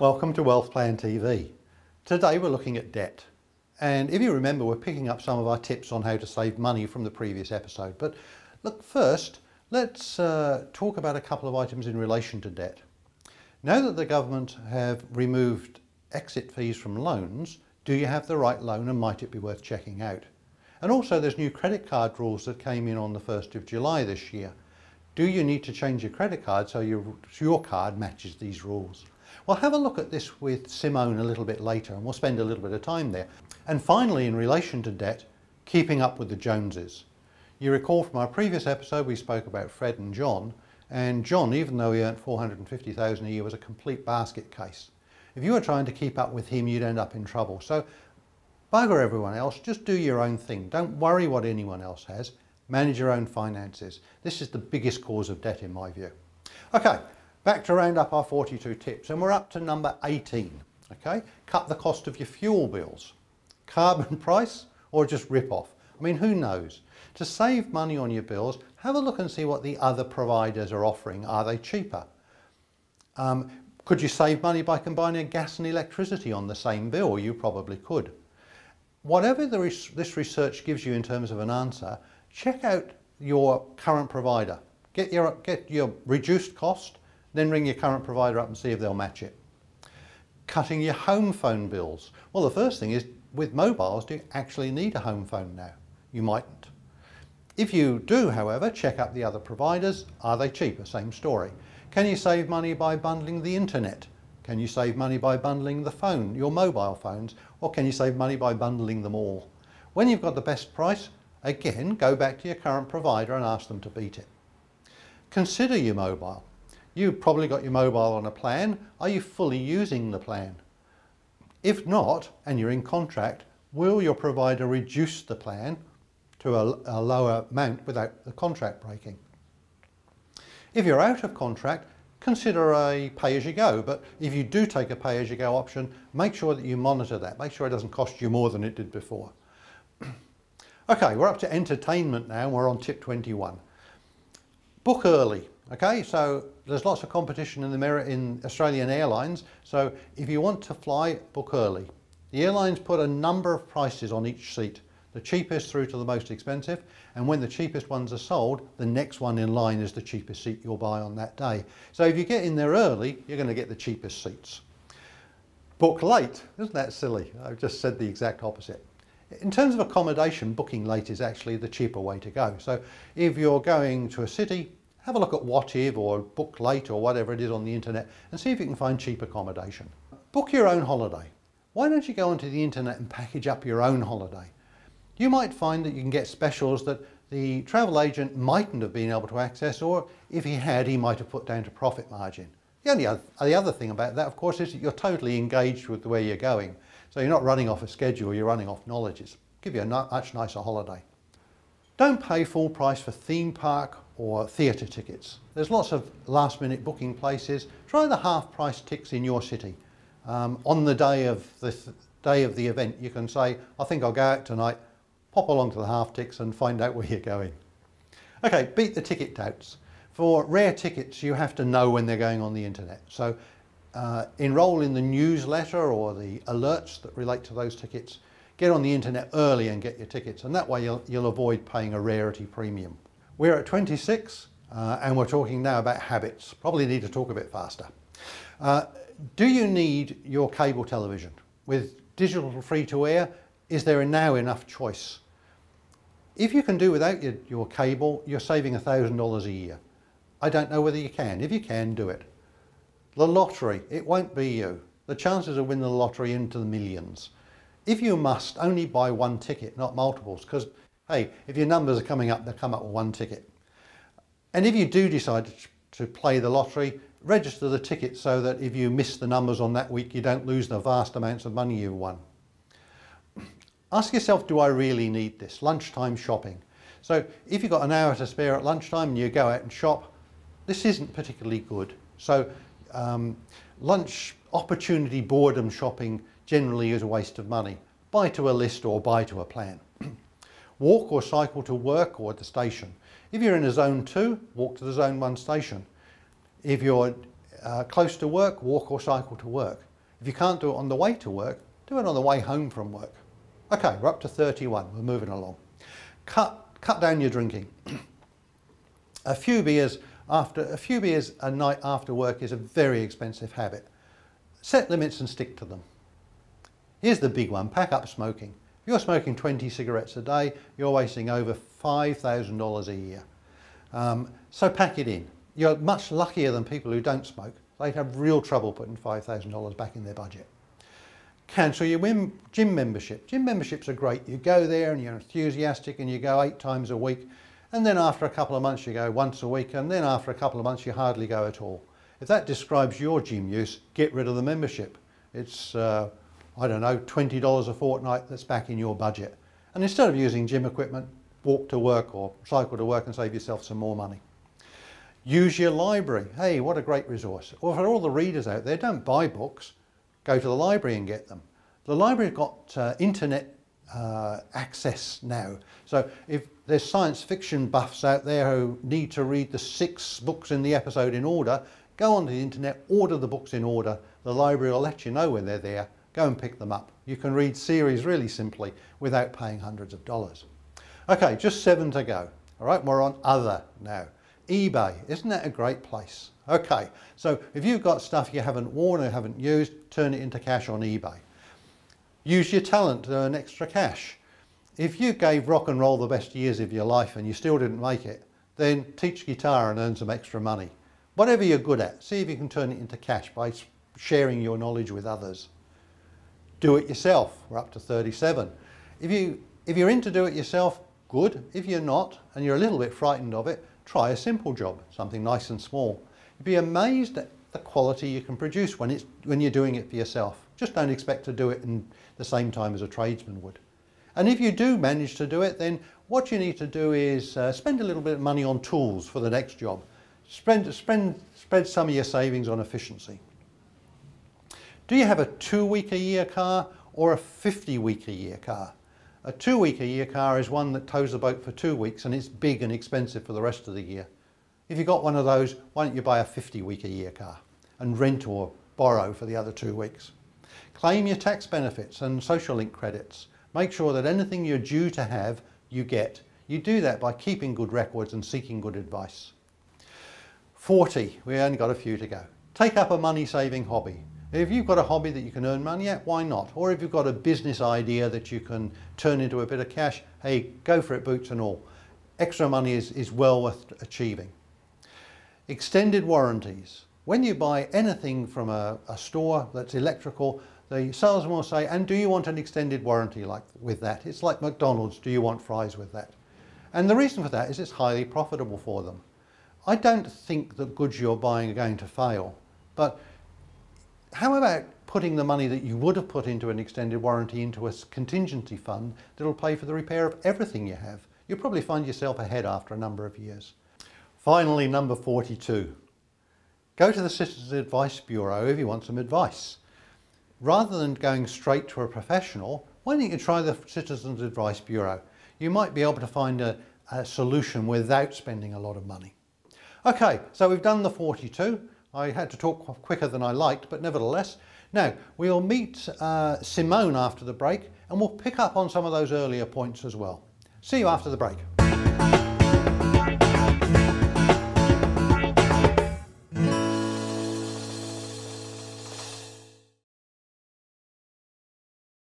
Welcome to Wealth Plan TV. Today we're looking at debt. And if you remember, we're picking up some of our tips on how to save money from the previous episode. But look, first, let's talk about a couple of items in relation to debt. Now that the government have removed exit fees from loans, do you have the right loan and might it be worth checking out? And also there's new credit card rules that came in on the 1st of July this year. Do you need to change your credit card so your card matches these rules? We'll have a look at this with Simone a little bit later and we'll spend a little bit of time there. And finally, in relation to debt, keeping up with the Joneses. You recall from our previous episode we spoke about Fred and John, and John, even though he earned $450,000 a year, was a complete basket case. If you were trying to keep up with him, you'd end up in trouble. So bugger everyone else, just do your own thing. Don't worry what anyone else has. Manage your own finances. This is the biggest cause of debt in my view. Okay. Back to round up our 42 tips, and we're up to number 18, okay? Cut the cost of your fuel bills. Carbon price or just rip off? I mean, who knows? To save money on your bills, have a look and see what the other providers are offering. Are they cheaper? Could you save money by combining gas and electricity on the same bill? You probably could. Whatever this research gives you in terms of an answer, check out your current provider. Get your reduced cost, then ring your current provider up and see if they'll match it. Cutting your home phone bills. Well, the first thing is, with mobiles, do you actually need a home phone now? You mightn't. If you do, however, check up the other providers. Are they cheaper? Same story. Can you save money by bundling the internet? Can you save money by bundling the phone, your mobile phones? Or can you save money by bundling them all? When you've got the best price, again, go back to your current provider and ask them to beat it. Consider your mobile. You've probably got your mobile on a plan. Are you fully using the plan? If not, and you're in contract, will your provider reduce the plan to a lower amount without the contract breaking? If you're out of contract, consider a pay-as-you-go. But if you do take a pay-as-you-go option, make sure that you monitor that. Make sure it doesn't cost you more than it did before. Okay, we're up to entertainment now. We're on tip 21. Book early. Okay, so there's lots of competition in Australian Airlines, so if you want to fly, book early. The airlines put a number of prices on each seat, the cheapest through to the most expensive, and when the cheapest ones are sold, the next one in line is the cheapest seat you'll buy on that day. So if you get in there early, you're going to get the cheapest seats. Book late, isn't that silly? I've just said the exact opposite. In terms of accommodation, booking late is actually the cheaper way to go. So if you're going to a city, have a look at Whativ or Book Late or whatever it is on the internet and see if you can find cheap accommodation. Book your own holiday. Why don't you go onto the internet and package up your own holiday? You might find that you can get specials that the travel agent mightn't have been able to access, or if he had, he might have put down to profit margin. The other thing about that, of course, is that you're totally engaged with where you're going. So you're not running off a schedule, you're running off knowledge. It's give you a much nicer holiday. Don't pay full price for theme park or theatre tickets. There's lots of last minute booking places. Try the half price ticks in your city. On the day of the event, you can say, I think I'll go out tonight, pop along to the half ticks and find out where you're going. Okay, beat the ticket touts. For rare tickets, you have to know when they're going on the internet. So enroll in the newsletter or the alerts that relate to those tickets. Get on the internet early and get your tickets, and that way you'll avoid paying a rarity premium. We're at 26 and we're talking now about habits. Probably need to talk a bit faster. Do you need your cable television? With digital free-to-air, is there now enough choice? If you can do without your cable, you're saving $1,000 a year. I don't know whether you can. If you can, do it. The lottery, it won't be you. The chances of winning the lottery into the millions. If you must, only buy one ticket, not multiples, because, hey, if your numbers are coming up, they'll come up with one ticket. And if you do decide to play the lottery, register the ticket so that if you miss the numbers on that week, you don't lose the vast amounts of money you've won. Ask yourself, do I really need this? Lunchtime shopping. So if you've got an hour to spare at lunchtime and you go out and shop, this isn't particularly good. So lunch opportunity boredom shopping generally is a waste of money. Buy to a list or buy to a plan. Walk or cycle to work or the station. If you're in a zone 2, walk to the zone 1 station. If you're close to work, walk or cycle to work. If you can't do it on the way to work, do it on the way home from work. Okay, we're up to 31, we're moving along. Cut down your drinking. A few beers a night after work is a very expensive habit. Set limits and stick to them. Here's the big one, pack up smoking. If you're smoking 20 cigarettes a day, you're wasting over $5,000 a year. So pack it in. You're much luckier than people who don't smoke. They'd have real trouble putting $5,000 back in their budget. Cancel your gym membership. Gym memberships are great. You go there and you're enthusiastic and you go 8 times a week, and then after a couple of months you go once a week, and then after a couple of months you hardly go at all. If that describes your gym use, get rid of the membership. It's, I don't know, $20 a fortnight that's back in your budget. And instead of using gym equipment, walk to work or cycle to work and save yourself some more money. Use your library. Hey, what a great resource. Or for all the readers out there, don't buy books, go to the library and get them. The library's got internet access now. So if there's science fiction buffs out there who need to read the 6 books in the episode in order, go onto the internet, order the books in order. The library will let you know when they're there. Go and pick them up. You can read series really simply without paying hundreds of dollars. Okay, just 7 to go. All right, we're on other now. eBay, isn't that a great place? Okay, so if you've got stuff you haven't worn or haven't used, turn it into cash on eBay. Use your talent to earn extra cash. If you gave rock and roll the best years of your life and you still didn't make it, then teach guitar and earn some extra money. Whatever you're good at, see if you can turn it into cash by sharing your knowledge with others. Do it yourself, we're up to 37. If you're into do it yourself, good. If you're not, and you're a little bit frightened of it, try a simple job, something nice and small. You'd be amazed at the quality you can produce when you're doing it for yourself. Just don't expect to do it in the same time as a tradesman would. And if you do manage to do it, then what you need to do is spend a little bit of money on tools for the next job. Spread some of your savings on efficiency. Do you have a 2-week-a-year car or a 50-week-a-year car? A 2-week-a-year car is one that tows the boat for 2 weeks and it's big and expensive for the rest of the year. If you've got one of those, why don't you buy a 50-week-a-year car and rent or borrow for the other 2 weeks? Claim your tax benefits and social link credits. Make sure that anything you're due to have, you get. You do that by keeping good records and seeking good advice. 40, we only got a few to go. Take up a money-saving hobby. If you've got a hobby that you can earn money at, why not? Or if you've got a business idea that you can turn into a bit of cash, hey, go for it, boots and all. Extra money is well worth achieving. Extended warranties. When you buy anything from a store that's electrical, the salesman will say, and do you want an extended warranty with that? It's like McDonald's, do you want fries with that? And the reason for that is it's highly profitable for them. I don't think the goods you're buying are going to fail, but how about putting the money that you would have put into an extended warranty into a contingency fund that'll pay for the repair of everything you have? You'll probably find yourself ahead after a number of years. Finally, number 42. Go to the Citizens Advice Bureau if you want some advice. Rather than going straight to a professional, why don't you try the Citizens Advice Bureau? You might be able to find a solution without spending a lot of money. Okay, so we've done the 42. I had to talk quicker than I liked, but nevertheless. Now, we'll meet Simone after the break and we'll pick up on some of those earlier points as well. See you after the break.